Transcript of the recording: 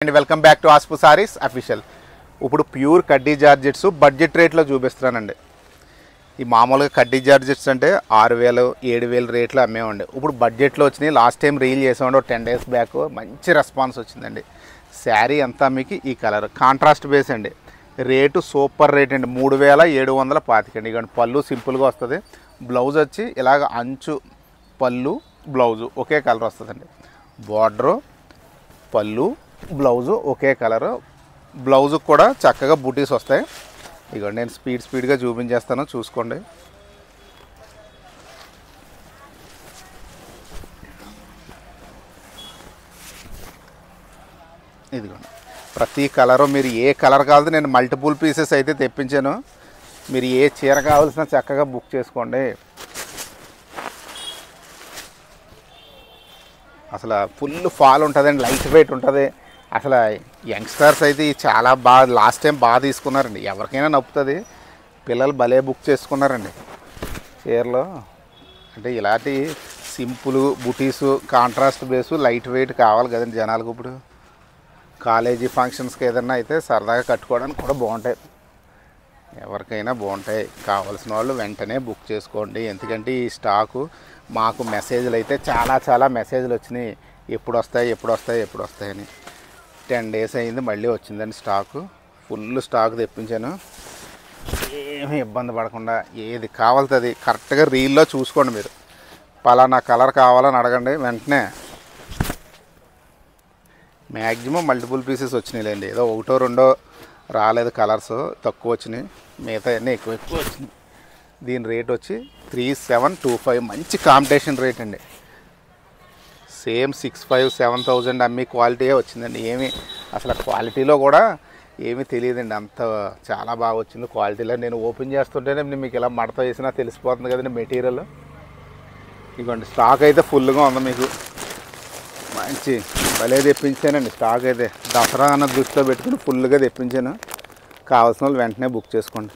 And welcome back to Aspu sarees official. ఇప్పుడు pure కడ్డీ georgettes budget రేట్లో చూపిస్తున్నానండి. ఈ మామూలుగా కడ్డీ జార్జెట్స్ అంటే 6,000 7,000 రేట్లో అమ్మేవండి. ఇప్పుడు బడ్జెట్లో వచ్చినాయి. లాస్ట్ టైం రీల్ చేసామండి 10 days బ్యాక్. మంచి రెస్పాన్స్ వచ్చిందండి. శారీ అంతా మీకు ఈ కలర్ కాంట్రాస్ట్ బేస్ అండి. రేటు సూపర్ రేట్ అండి. 3,725 అండి. ఇక పళ్ళు సింపుల్గా వస్తుంది. బ్లౌజ్ వచ్చి ఇలాగ అంచు పళ్ళు బ్లౌజు ఒకే కలర్ వస్తుందండి. బార్డరు పళ్ళు బ్లౌజు ఒకే కలరు. బ్లౌజు కూడా చక్కగా బూటీస్ వస్తాయి. ఇక నేను స్పీడ్గా చూపించేస్తాను, చూసుకోండి. ఇదిగోండి ప్రతి కలరు మీరు ఏ కలర్ కావాలో నేను మల్టిపుల్ పీసెస్ అయితే తెప్పించాను. మీరు ఏ చీర కావాల్సిన చక్కగా బుక్ చేసుకోండి. అసలు ఫుల్ ఫాల్ ఉంటుందండి, లైట్ వెయిట్ ఉంటుంది. అసలు యంగ్స్టర్స్ అయితే చాలా బాగా లాస్ట్ టైం బాగా తీసుకున్నారండి. ఎవరికైనా నప్పుతుంది. పిల్లలు భలే బుక్ చేసుకున్నారండి చీరలో. అంటే ఇలాంటి సింపుల్ బుటీసు కాంట్రాస్ట్ బేసు లైట్ వెయిట్ కావాలి కదండి జనాలకు. ఇప్పుడు కాలేజీ ఫంక్షన్స్కి ఏదన్నా అయితే సరదాగా కట్టుకోవడానికి కూడా బాగుంటాయి. ఎవరికైనా బాగుంటాయి. కావాల్సిన వాళ్ళు వెంటనే బుక్ చేసుకోండి. ఎందుకంటే ఈ స్టాకు మాకు మెసేజ్లు అయితే చాలా మెసేజ్లు వచ్చినాయి. ఎప్పుడు వస్తాయని. 10 days అయింది, మళ్ళీ వచ్చిందండి స్టాకు. ఫుల్ స్టాక్ తెప్పించాను. ఏమీ ఇబ్బంది పడకుండా ఏది కావాల్సింది కరెక్ట్గా రీల్లో చూసుకోండి. మీరు పలానా కలర్ కావాలని అడగండి, వెంటనే. మ్యాక్సిమం మల్టిపుల్ పీసెస్ వచ్చినాయిలేండి. ఏదో ఒకటో రెండో రాలేదు, కలర్స్ తక్కువ వచ్చినాయి. మిగతా అన్నీ ఎక్కువ వచ్చినాయి. దీని రేట్ వచ్చి 3,725. మంచి కాంపిటీషన్ రేట్ అండి. సేమ్ 6,500-7,000 అమ్మి క్వాలిటీయే వచ్చిందండి. ఏమి అసలు క్వాలిటీలో కూడా ఏమీ తెలియదండి. అంత చాలా బాగా వచ్చింది క్వాలిటీలో. నేను ఓపెన్ చేస్తుంటేనే మీకు ఇలా మడత వేసినా తెలిసిపోతుంది కదండి మెటీరియల్. ఇదిగోండి స్టాక్ అయితే ఫుల్గా ఉంది. మీకు మంచి భలే తెప్పించానండి స్టాక్ అయితే. దసరా అన్న దృష్టిలో పెట్టుకుని ఫుల్గా తెప్పించాను. కావాల్సిన వాళ్ళు వెంటనే బుక్ చేసుకోండి.